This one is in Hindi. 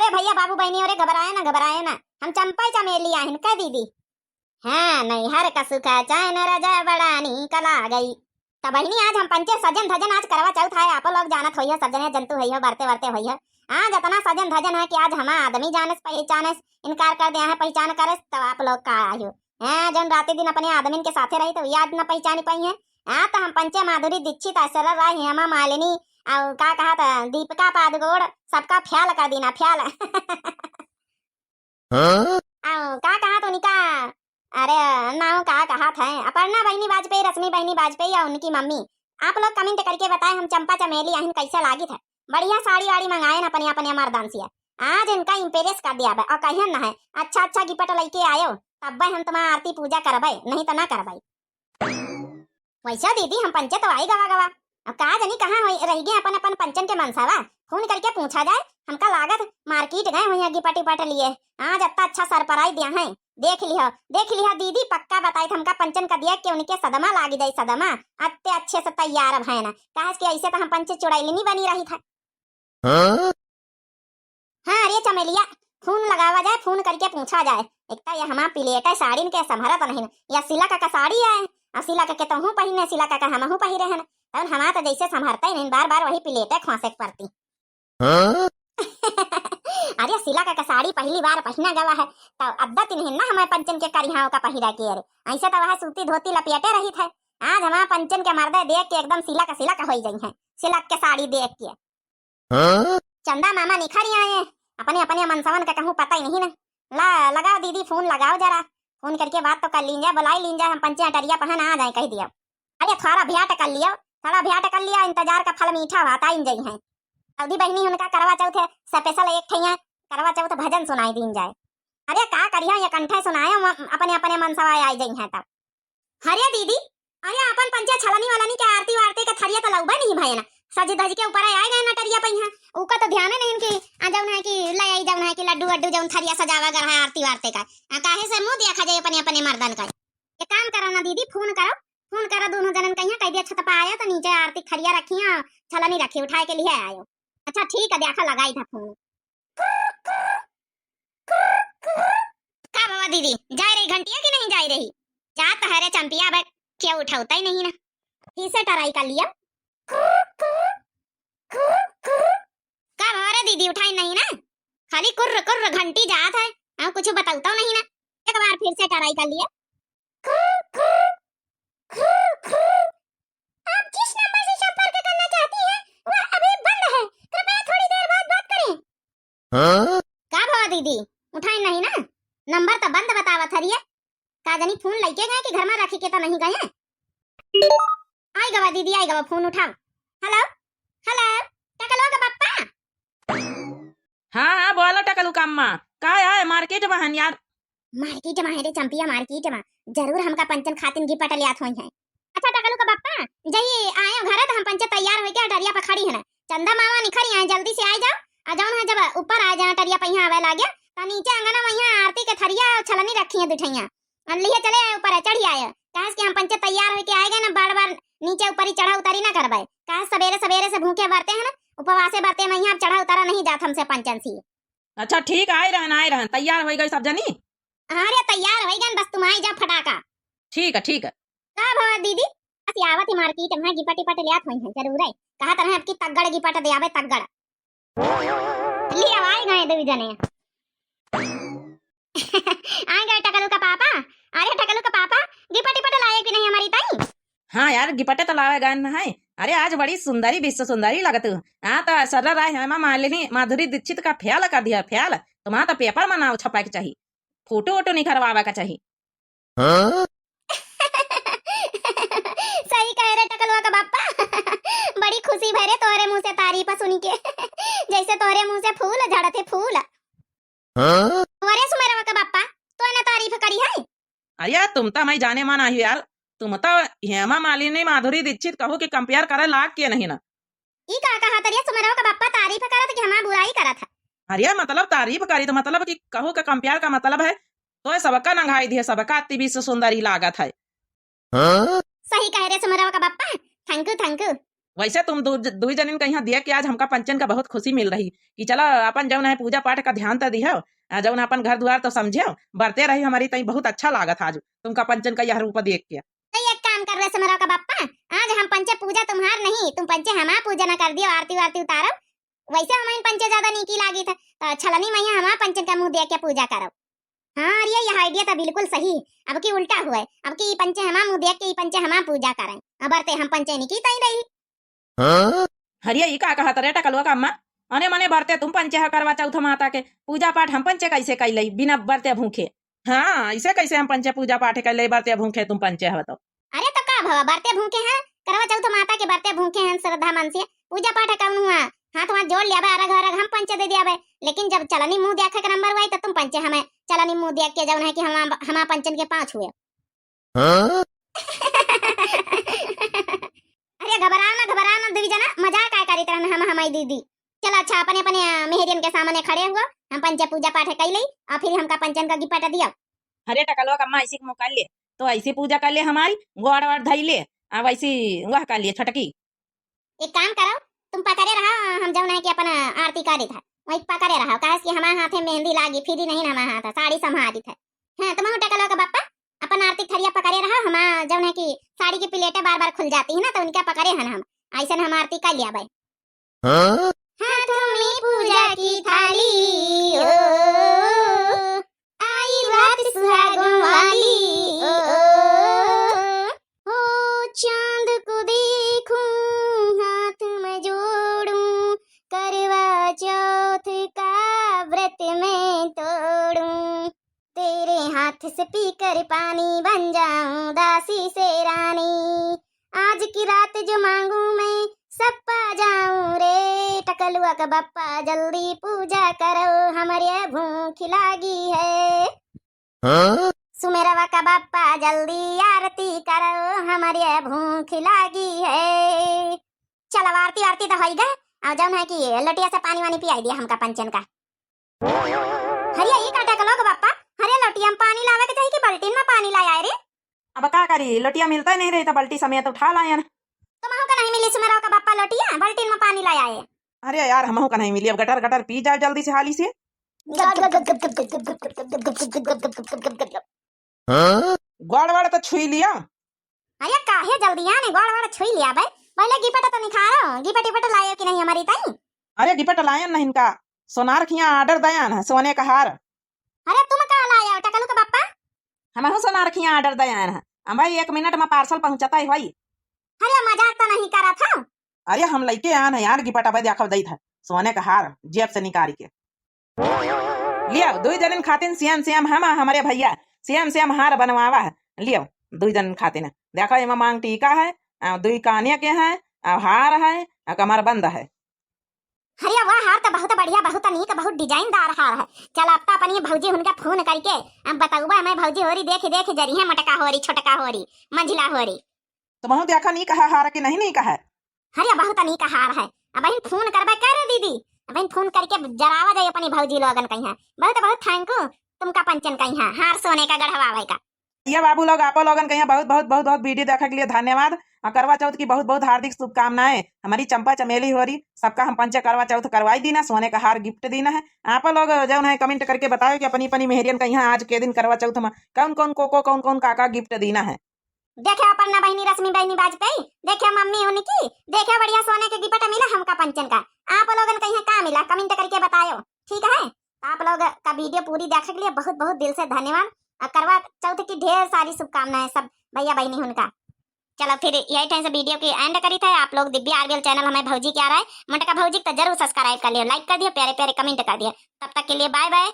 अरे भैया बाबू बहनी अरे घबराए ना हम चंपा चमेली आहिन का दीदी। हाँ नहीं हर का सुखा चैन रजा बड़ानी कला गई। तो बहनी आज हम पंचे सजन धजन आज करवा चौथ है। आप लोग जानत होइए सजने जंतु होइए बरते बरते होइए। आज इतना सजन धजन है कि आज हम आदमी जानस पहचानस इनकार कर दिया है पहचान करस तो आप लोग का आयु है जन रात दिन अपने आदमी के साथे रही तो याद न पहचानी पाई है। हाँ तो हम पंचे माधुरी दीक्षित ऐश्वर्या राय हेमा मालिनी और का कहा था दीपिका पादुकोण सबका ख्याल कर देना ख्याल का कहा तो उनका अरे नाम का कहा था अपर्णा बहनी वाजपेयी रश्मि बहनी वाजपेयी या उनकी मम्मी। आप लोग कमेंट करके बताएं हम चंपा चमेली आहिन कैसे लागी था। बढ़िया साड़ी वाड़ी मंगाए ना अपने अपने मर्दान से आज इनका इम्प्रेस कर दिया और कहिए ना है अच्छा गिफ्ट लेके आयो तब हम तुम्हारा आरती पूजा करबे नहीं तो ना करबे। वैसा दीदी हम पंचे तो आई गवा गवा अब कहा जनी कहाँ रह गए अपन अपन पंचन के मनसावा फोन करके पूछा जाए। हमका लागत मार्केट गए हुई गिपट पट लिए आज इतना अच्छा सरप्राइज दिया है। देख लिया दीदी पक्का बताई हमका पंचन का दिया कि उनके सदमा लागी जाए सदमा अत्ते अच्छे से तैयार है ना कहा कि ऐसे तो हम पंचे चुड़ैली नहीं बनी रही था। हाँ अरे चमेलिया फोन लगावा जाए फोन करके पूछा जाए एक तो ये हमारा प्लेट है साड़ी के संभरत नहीं या सिला का साड़ी है और सिला का तो हूँ पहिने सिला का हम हूँ पहिरे है तब हमारा तो जैसे संभरता ही नहीं बार बार वही प्लेट खोसे पड़ती। अरे सिला का साड़ी पहली बार पहना गवा है तो अद्दत नहीं ना हमारे पंचन के करिहाओं का पहिरा के अरे ऐसे तो वह सूती धोती लपेटे रही थे। आज हमारा पंचन के मर्दे देख के एकदम सिला का हो गई है सिला के साड़ी देख के। चंदा मामा निखरी आए अपने अपने मनसवन का कहूँ पता ही नहीं ना लगाओ दीदी फोन लगाओ जरा फोन करके बात तो कर लीजिए बुलाई लीजिए हम पंचे अटरिया पहन आ जाए कह दिया। अरे थोड़ा भ्याट कर लिया इंतजार का फल मीठा भाता इन जाई है। अवधि बहनी उनका करवा चौथ है स्पेशल एक ठैया करवा चौथ भजन सुनाई दीन जाए। अरे का करिया ये कंठे सुनाए अपने अपने मनसवा आई जाई है तब। हरिया दीदी अरे अपन पंचे छलनी वालनी के आरती वारती का थरिया तो लौबा नहीं भाई ना सज धज के ऊपर आए गए ना टरिया पहिया उका तो ध्यान नहीं इनके आ जाऊन है कि ले आई जाऊन है कि लड्डू वड्डू जाऊन थरिया सजावा कर है आरती वारते का काहे से मुंह देखा जाए अपने अपने मर्दन का। एक काम करो ना दीदी फोन करो दोनों जनन कहिया कह दिया छत पर आया तो नीचे आरती खरिया रखी छलनी रखी उठाए के लिए आयो। अच्छा ठीक है देखा लगाई था फोन का बाबा दीदी जा रही घंटिया की नहीं जा रही जा तो हरे चंपिया बे क्या उठाता ही नहीं ना इसे टराई कर लिया का भरे दीदी उठाई नहीं ना खाली कुर्र कुर्र घंटी जात है हम कुछ बताऊता नहीं ना एक बार फिर से टराई कर लिया। आप जिस नंबर से संपर्क करना चाहती हैं वह अभी बंद है कृपया थोड़ी देर बाद बात करें। का भवा दीदी उठाई नहीं ना नंबर तो बंद बतावा थरिए का जनी फोन लेके गए कि घर में रखी के तो नहीं गए। आई गवा दीदी आई गवा फोन उठाओ। हेलो टकलो का पप्पा। हाँ बोलो टकलू कम्मा का है मार्केट में हन यार मार्केट में है रे चंपिया मार्केट में जरूर हमका पंचन खातिन की पटल याद होई है। अच्छा टकलू का पप्पा जाइए आए घर तो हम पंचे तैयार हो के टरिया पर खड़ी है ना चंदा मामा निखरी आए जल्दी से आ जाओ आ जाओ ना जब ऊपर आ जाए टरिया पहिया आवे लागे तो नीचे अंगना में आरती के थरिया छलनी रखी है दुठैया लिए चले ऊपर चढ़ी आए कहा कि हम पंचे तैयार हो के आए गए ना बार बार नीचे ऊपर ही चढ़ा उतारी ना करवाए कहा सवेरे से भूखे बरते हैं ना उपवासे बरते नहीं आप चढ़ा उतारा नहीं जात हमसे पंचन सी। अच्छा ठीक आए रहन तैयार हो गई सब जनी। हाँ रे तैयार हो गए बस तुम आई जा फटाका। ठीक है का भवा दीदी असि आवत ही मार्केट में गिपटी पट लियात होई है जरूर है कहा तरह आपकी तगड़ गिपट दे आवे तगड़ लिए आए गए दो जने आ गए टकलू का पापा। अरे टकलू का पापा गिपटी पट लाए कि नहीं हमारी ताई। हाँ यार गिपटे तो लावे गन है। अरे आज बड़ी सुंदरी विश्व सुंदरी लगत हाँ तो ऐश्वर्या राय हेमा मालिनी माधुरी दीक्षित का ख्याल कर दिया ख्याल तुम्हारा तो पेपर में नाव छपा के चाहिए फोटो वोटो नहीं करवावे का चाहिए। सही कह रहे टकलवा का बापा बड़ी खुशी भरे तोरे मुंह से तारीफ सुनी के जैसे तोरे मुंह से फूल झड़ते फूल। अरे सुमेरवा का बापा तो ना तारीफ करी है। अरे तुम तो मैं जाने माना ही यार तुम तो हेमा मालिनी माधुरी दीक्षित कहो कि कंपेयर करे लाग के नहीं ना ई का कहा तरिया सुमेरवा का बापा तारीफ करत कि हमारा बुराई करत है। अरे मतलब तारीफ करी तो मतलब कि कहो का कंपेयर का मतलब है तो सबका नंगाई दिया सबका अति विश्व सुंदरी लागत है। सही कह रहे सुमेरवा का बापा थैंक यू वैसे तुम दू जनिन कहीं दिया कि आज हमका पंचन का बहुत खुशी मिल रही कि चलो अपन जौन है पूजा पाठ का ध्यान तो दिहो, जौन अपन घर द्वार तो समझे बरते रही हमारी तई बहुत अच्छा लागत आज तुमका पंचन का यह रूप देख के। तो एक काम कर रहे सुमेरा का बाप्पा, आज हम पंचे पूजा तुम्हार नहीं, तुम पंचे हमार पूजा न कर दियो, आरती वारती उतारो। वैसे हमारे पंचे ज्यादा नीकी लागी था तो छलनी मैया हमार पंचन का मुंह देख के पूजा करो। हाँ ये आइडिया तो बिल्कुल सही। अब की उल्टा हुआ है, अब की पंचे हमार मुंह देख के पंचे हमार पूजा करें, अब बरते हम पंचे नहीं की तई रही। हरिया ये का कहा रे टकलुआ का अम्मा, अने मने बरते तुम पंचे करवा चौथ माता के पूजा पाठ हम पंचे कैसे कैले बिना बरते भूखे? हाँ ऐसे कैसे हम पंचे पूजा पाठ कैले बरते भूखे तुम पंचे हो तो? अरे तो का भवा बरते भूखे हैं, करवा चौथ माता के बरते भूखे हैं श्रद्धा मन से पूजा पाठ कौन हुआ, हाथ वहां जोड़ लिया अरग अरग हम पंचे दे दिया। लेकिन जब चलनी मुंह देख के नंबर हुआ तो तुम पंचे हमें चलनी मुंह देख के जौन है कि हम पंचन के 5 हुए। अरे घबराना दीदी जना, मजाक काय करी तरह हम हमारी दीदी। चलो अच्छा अपने अपने मेहरियन के सामने खड़े हुआ, हम पंचे पूजा पाठ कर ली और फिर हमका पंचन का गिफ्ट दिया। अरे टकलुआ का अम्मा ऐसी मौका ले तो ऐसी पूजा कर ले हमारी गोड़ वाड़ धई ले, अब ऐसी वह कर लिए छटकी। एक काम करो तुम पकड़े रहो, हम जौन है कि अपन आरती करी था वही पकड़े रहो, कहे कि हमारे हाथे मेहंदी लागी फिरी नहीं हमारे हाथ साड़ी संभाली था। हाँ तुम टकलुआ का बाप्पा अपन आरती थरिया पकड़े रहो, हम जौन है कि साड़ी की प्लेटें बार बार खुल जाती है ना तो उनका पकड़े हैं हम ऐसा हम आरती कर लिया भाई। हाथों में पूजा की थाली आई रात सुहागों वाली, ओ चांद को देखूं हाथ में जोड़ूं, करवा चौथ का व्रत में तोड़ूं, तेरे हाथ से पीकर पानी बन जाऊं दासी से रानी, आज की रात जो मांगू मैं सब पा जाऊं रे। टकलुआ का बाप्पा जल्दी पूजा करो हमारे भूख लागी है। सुमेरवा का बाप्पा जल्दी आरती करो हमारे भूख लागी है। चलो आरती आरती तो हो गए, और जौन है कि लटिया से पानी वानी पियाई दिया हमका पंचन का। हरिया ये काटा कलो बाप्पा, हरे लटिया में पानी लावे के चाहिए कि बाल्टी में पानी लाया रे? अब क्या करी लटिया मिलता ही नहीं रही तो बाल्टी समेत उठा लाया। तुम का नहीं मिली सुमेरा का बाप्पा लटिया बाल्टी में पानी लाया है? अरे यार हमहू का नहीं मिली, अब गटर गटर पी जाए जल्दी से हाली से। गोड़ वाड़ तो छुई लिया। अरे काहे जल्दी आने गोड़ वाड़ छुई लिया भाई, पहले गिपट तो नहीं खा रहा, गिपट गिपट लाए कि नहीं हमारी ताई? अरे गिपट लायन नहीं इनका सोनार खिया ऑर्डर दयान है सोने का हार। अरे तुम कहाँ लाया टकलू का बाप्पा? हम सोनार खिया ऑर्डर दयान है, हम भाई 1 मिनट में पार्सल पहुंचाता है भाई। अरे मजाक तो नहीं करा था? अरे हम लेके आन है यार गिपट अब देखो दई था सोने का हार जेब से निकाल के लिया। 2 जन खातिन सेम सेम हम हमारे भैया सेम हार बनवावा है, लियो 2 जन खातिन देखो एमा मांग टीका है, 2 काने के हैं, हार है, कमर बंद है। अरे वाह हार तो बहुत बढ़िया बहुत नीक बहुत डिजाइनदार हार है। चल अब तो अपनी भौजी उनका फोन करके अब बताऊबा मैं भौजी होरी देख जरी है मटका होरी छोटका होरी मंझला होरी। तो बहु देखा नहीं कहा हार के नहीं कहा। अरे बहुत नीक हार है, अब इन फोन करबा कर दीदी, अब इन फोन करके जरावा जाए अपनी भौजी लोगन कहीं है। बहुत बहुत थैंक यू तुमका पंचन कहीं है हार सोने का गढ़वावे का। ये बाबू लोग आप लोगन कहीं बहुत बहुत बहुत बहुत वीडियो देखने के लिए धन्यवाद। करवा चौथ की बहुत बहुत हार्दिक शुभकामनाएं। हमारी चंपा चमेली हो रही सबका हम पंच करवा चौथ करवाई देना, सोने का हार गिफ्ट देना है। आप लोग जो है कमेंट करके बताओ कि अपनी अपनी मेहरियन का यहाँ आज के दिन करवा चौथ में कौन कौन को कौन कौन काका गिफ्ट देना है। देखे अपना बहनी रश्मि बहनी बाजपेयी, देखे मम्मी उनकी, देखे बढ़िया सोने के गिफ्ट मिला हमका पंचन का। आप लोगन कहीं का मिला कमेंट करके बताओ, ठीक है? आप लोग का वीडियो पूरी देखने के लिए बहुत बहुत दिल से धन्यवाद। करवा चौथ की ढेर सारी शुभकामनाएं सब भैया बहनी उनका। चलो फिर यही टाइम से वीडियो की एंड करी था। आप लोग दिव्या आरबीएल चैनल हमें भौजी क्या रहा है मटका भौजी तो जरूर सब्सक्राइब कर लियो, लाइक कर दियो, प्यारे प्यारे कमेंट कर दियो। तब तक के लिए बाय बाय।